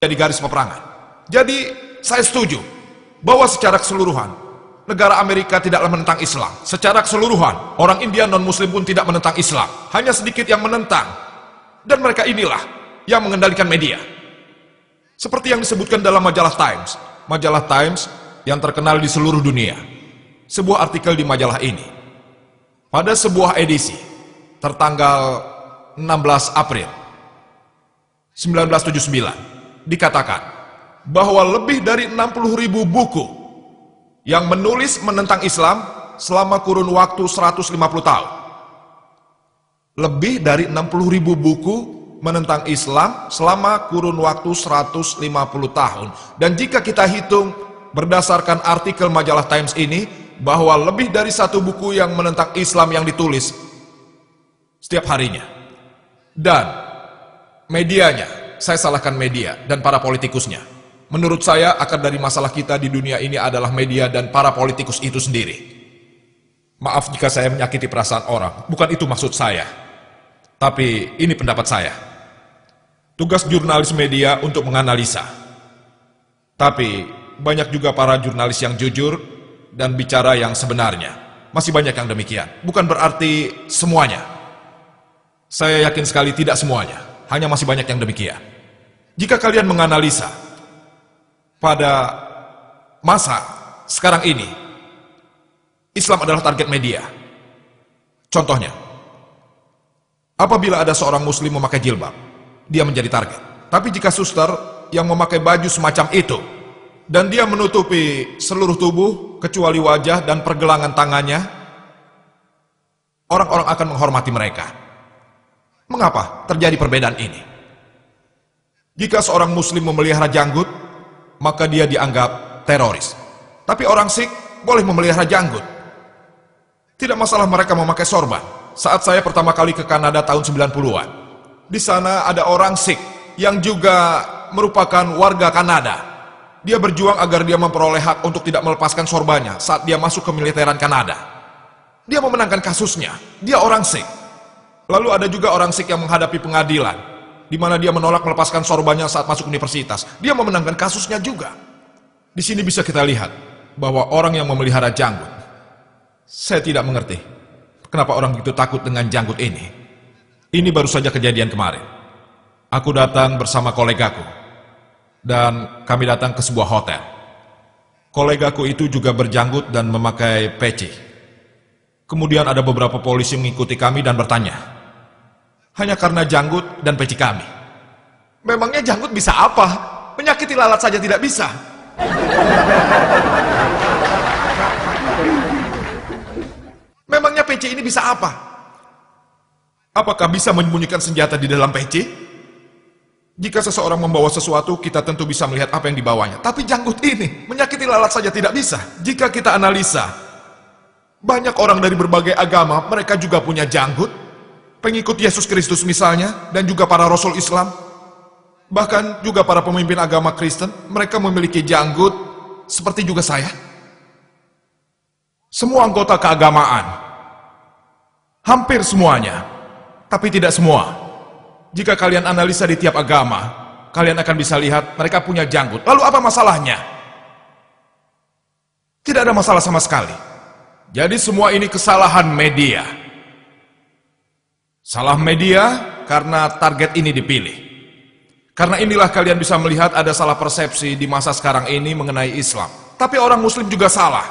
di garis peperangan. Jadi saya setuju bahwa secara keseluruhan negara Amerika tidaklah menentang Islam. Secara keseluruhan orang India non-Muslim pun tidak menentang Islam. Hanya sedikit yang menentang. Dan mereka inilah yang mengendalikan media. Seperti yang disebutkan dalam majalah Times. Majalah Times yang terkenal di seluruh dunia. Sebuah artikel di majalah ini, pada sebuah edisi tertanggal 16 April 1979, dikatakan bahwa lebih dari 60.000 buku yang menulis menentang Islam selama kurun waktu 150 tahun. Lebih dari 60.000 buku menentang Islam selama kurun waktu 150 tahun. Dan jika kita hitung berdasarkan artikel majalah Times ini, bahwa lebih dari satu buku yang menentang Islam yang ditulis setiap harinya. Dan medianya, saya salahkan media dan para politikusnya. Menurut saya, akar dari masalah kita di dunia ini adalah media dan para politikus itu sendiri. Maaf jika saya menyakiti perasaan orang, bukan itu maksud saya. Tapi ini pendapat saya. Tugas jurnalis media untuk menganalisa. Tapi banyak juga para jurnalis yang jujur dan bicara yang sebenarnya. Masih banyak yang demikian. Bukan berarti semuanya. Saya yakin sekali tidak semuanya. Hanya masih banyak yang demikian. Jika kalian menganalisa pada masa sekarang ini, Islam adalah target media. Contohnya, apabila ada seorang muslim memakai jilbab, dia menjadi target. Tapi jika suster yang memakai baju semacam itu, dan dia menutupi seluruh tubuh kecuali wajah dan pergelangan tangannya, orang-orang akan menghormati mereka. Mengapa terjadi perbedaan ini? Jika seorang muslim memelihara janggut, maka dia dianggap teroris. Tapi orang Sikh boleh memelihara janggut. Tidak masalah mereka memakai sorban. Saat saya pertama kali ke Kanada tahun 90-an, di sana ada orang Sikh yang juga merupakan warga Kanada. Dia berjuang agar dia memperoleh hak untuk tidak melepaskan sorbannya saat dia masuk ke militeran Kanada. Dia memenangkan kasusnya. Dia orang Sikh. Lalu ada juga orang Sikh yang menghadapi pengadilan, di mana dia menolak melepaskan sorbannya saat masuk universitas. Dia memenangkan kasusnya juga. Di sini bisa kita lihat bahwa orang yang memelihara janggut, saya tidak mengerti kenapa orang begitu takut dengan janggut ini. Ini baru saja kejadian kemarin. Aku datang bersama kolegaku. Dan kami datang ke sebuah hotel. Kolegaku itu juga berjanggut dan memakai peci. Kemudian ada beberapa polisi mengikuti kami dan bertanya, hanya karena janggut dan peci kami. Memangnya janggut bisa apa? Menyakiti lalat saja tidak bisa. Memangnya peci ini bisa apa? Apakah bisa menyembunyikan senjata di dalam peci? Jika seseorang membawa sesuatu, kita tentu bisa melihat apa yang dibawanya. Tapi janggut ini, menyakiti lalat saja tidak bisa. Jika kita analisa, banyak orang dari berbagai agama, mereka juga punya janggut. Pengikut Yesus Kristus misalnya, dan juga para rasul Islam. Bahkan juga para pemimpin agama Kristen, mereka memiliki janggut, seperti juga saya. Semua anggota keagamaan, hampir semuanya, tapi tidak semua. Jika kalian analisa di tiap agama, kalian akan bisa lihat mereka punya janggut. Lalu apa masalahnya? Tidak ada masalah sama sekali. Jadi semua ini kesalahan media. Salah media karena target ini dipilih. Karena inilah kalian bisa melihat ada salah persepsi di masa sekarang ini mengenai Islam. Tapi orang Muslim juga salah.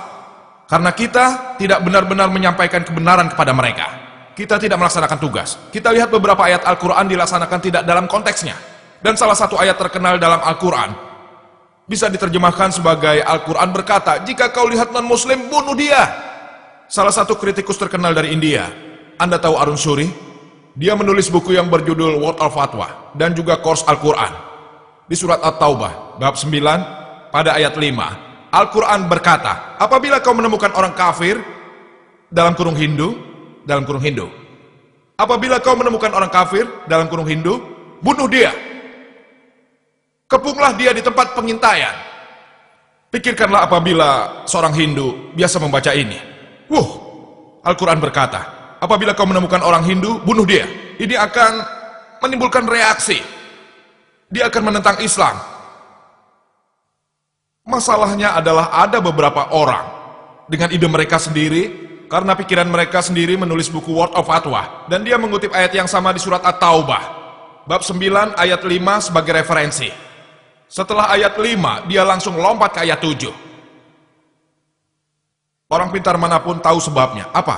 Karena kita tidak benar-benar menyampaikan kebenaran kepada mereka. Kita tidak melaksanakan tugas. Kita lihat beberapa ayat Al-Quran dilaksanakan tidak dalam konteksnya. Dan salah satu ayat terkenal dalam Al-Quran bisa diterjemahkan sebagai Al-Quran berkata, jika kau lihat non-Muslim, bunuh dia. Salah satu kritikus terkenal dari India, Anda tahu Arun Shuri? Dia menulis buku yang berjudul World of Fatwa dan juga Course Al-Quran. Di surat At-Taubah, bab 9, pada ayat 5, Al-Quran berkata, apabila kau menemukan orang kafir, dalam kurung Hindu, apabila kau menemukan orang kafir, dalam kurung Hindu, bunuh dia. Kepunglah dia di tempat pengintaian. Pikirkanlah apabila seorang Hindu biasa membaca ini. Al-Quran berkata, apabila kau menemukan orang Hindu, bunuh dia. Ini akan menimbulkan reaksi. Dia akan menentang Islam. Masalahnya adalah ada beberapa orang dengan ide mereka sendiri, karena pikiran mereka sendiri menulis buku Word of Fatwa, dan dia mengutip ayat yang sama di surat At-Taubah, bab 9 ayat 5 sebagai referensi. Setelah ayat 5, dia langsung lompat ke ayat 7. Orang pintar manapun tahu sebabnya. Apa?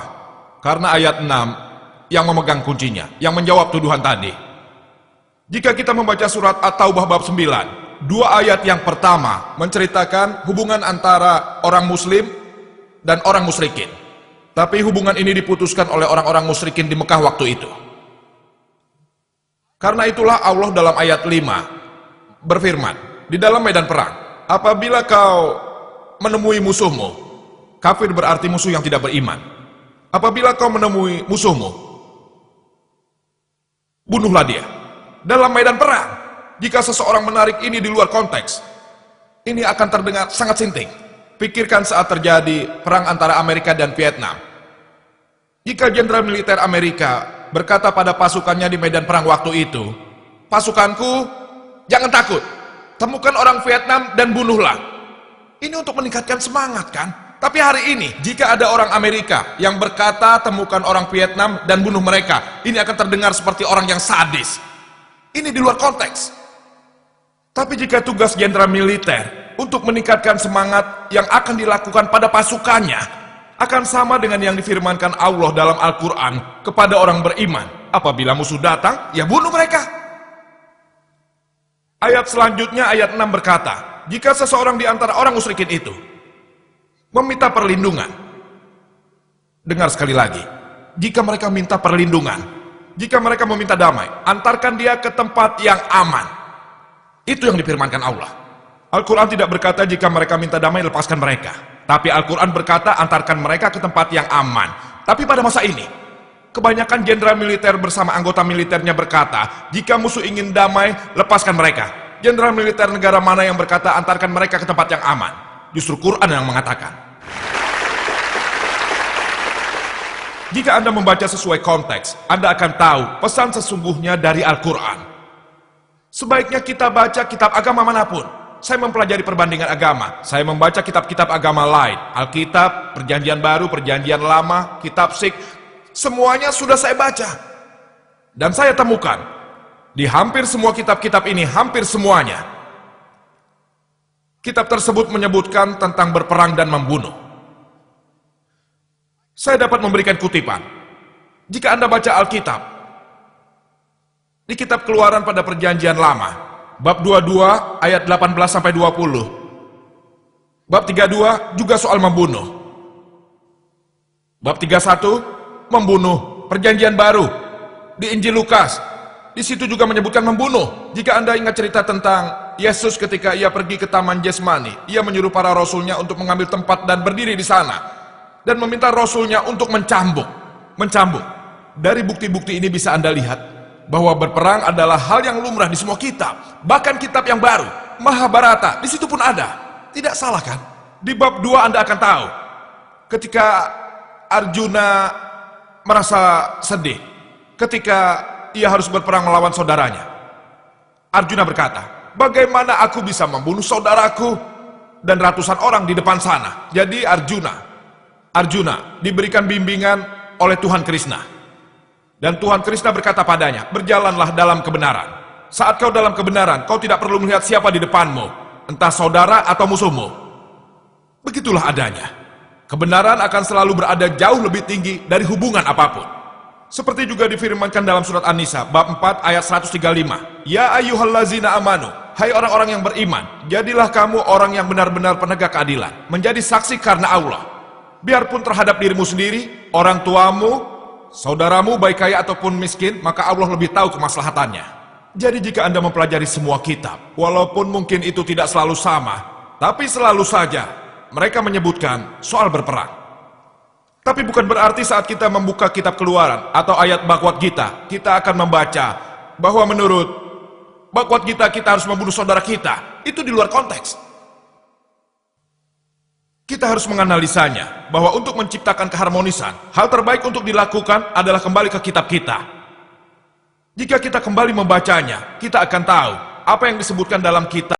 Karena ayat 6 yang memegang kuncinya, yang menjawab tuduhan tadi. Jika kita membaca surat At-Taubah bab 9, dua ayat yang pertama menceritakan hubungan antara orang muslim dan orang musyrikin. Tapi hubungan ini diputuskan oleh orang-orang musyrikin di Mekah waktu itu. Karena itulah Allah dalam ayat 5 berfirman, di dalam medan perang, apabila kau menemui musuhmu, kafir berarti musuh yang tidak beriman. Apabila kau menemui musuhmu, bunuhlah dia. Dalam medan perang, jika seseorang menarik ini di luar konteks, ini akan terdengar sangat sinting. Pikirkan saat terjadi perang antara Amerika dan Vietnam. Jika jenderal militer Amerika berkata pada pasukannya di medan perang waktu itu, pasukanku, jangan takut, temukan orang Vietnam dan bunuhlah. Ini untuk meningkatkan semangat, kan? Tapi hari ini, jika ada orang Amerika yang berkata temukan orang Vietnam dan bunuh mereka, ini akan terdengar seperti orang yang sadis. Ini di luar konteks. Tapi jika tugas jenderal militer untuk meningkatkan semangat yang akan dilakukan pada pasukannya akan sama dengan yang difirmankan Allah dalam Al-Quran kepada orang beriman, apabila musuh datang, ya bunuh mereka. Ayat selanjutnya, ayat 6 berkata, jika seseorang di antara orang musyrikin itu meminta perlindungan, dengar sekali lagi, jika mereka minta perlindungan, jika mereka meminta damai, antarkan dia ke tempat yang aman. Itu yang difirmankan Allah. Al-Quran tidak berkata jika mereka minta damai, lepaskan mereka. Tapi Al-Quran berkata antarkan mereka ke tempat yang aman. Tapi pada masa ini, kebanyakan jenderal militer bersama anggota militernya berkata, jika musuh ingin damai, lepaskan mereka. Jenderal militer negara mana yang berkata antarkan mereka ke tempat yang aman? Justru Quran yang mengatakan. Jika Anda membaca sesuai konteks, Anda akan tahu pesan sesungguhnya dari Al-Quran. Sebaiknya kita baca kitab agama manapun. Saya mempelajari perbandingan agama, saya membaca kitab-kitab agama lain, Alkitab, Perjanjian Baru, Perjanjian Lama, kitab Sikh, semuanya sudah saya baca. Dan saya temukan, di hampir semua kitab-kitab ini, hampir semuanya, kitab tersebut menyebutkan tentang berperang dan membunuh. Saya dapat memberikan kutipan. Jika Anda baca Alkitab, di kitab Keluaran pada Perjanjian Lama, bab 22 ayat 18-20, bab 32 juga soal membunuh, bab 31 membunuh. Perjanjian Baru di Injil Lukas, di situ juga menyebutkan membunuh. Jika Anda ingat cerita tentang Yesus ketika ia pergi ke Taman Getsemani, ia menyuruh para rasulnya untuk mengambil tempat dan berdiri di sana, dan meminta rasulnya untuk mencambuk. Dari bukti-bukti ini bisa Anda lihat bahwa berperang adalah hal yang lumrah di semua kitab. Bahkan kitab yang baru, Mahabharata, di situ pun ada. Tidak salah, kan? Di bab 2 Anda akan tahu ketika Arjuna merasa sedih ketika ia harus berperang melawan saudaranya. Arjuna berkata, bagaimana aku bisa membunuh saudaraku dan ratusan orang di depan sana? Jadi Arjuna diberikan bimbingan oleh Tuhan Krishna. Dan Tuhan Krishna berkata padanya, berjalanlah dalam kebenaran. Saat kau dalam kebenaran, kau tidak perlu melihat siapa di depanmu, entah saudara atau musuhmu. Begitulah adanya. Kebenaran akan selalu berada jauh lebih tinggi dari hubungan apapun. Seperti juga difirmankan dalam surat An-Nisa, bab 4 ayat 135. Ya ayyuhallazina amanu, hai orang-orang yang beriman, jadilah kamu orang yang benar-benar penegak keadilan, menjadi saksi karena Allah. Biarpun terhadap dirimu sendiri, orang tuamu, saudaramu baik kaya ataupun miskin, maka Allah lebih tahu kemaslahatannya. Jadi jika Anda mempelajari semua kitab, walaupun mungkin itu tidak selalu sama, tapi selalu saja mereka menyebutkan soal berperang. Tapi bukan berarti saat kita membuka kitab Keluaran atau ayat Bhagavad Gita, kita akan membaca bahwa menurut Bhagavad Gita kita harus membunuh saudara kita. Itu di luar konteks. Kita harus menganalisanya, bahwa untuk menciptakan keharmonisan, hal terbaik untuk dilakukan adalah kembali ke kitab kita. Jika kita kembali membacanya, kita akan tahu apa yang disebutkan dalam kitab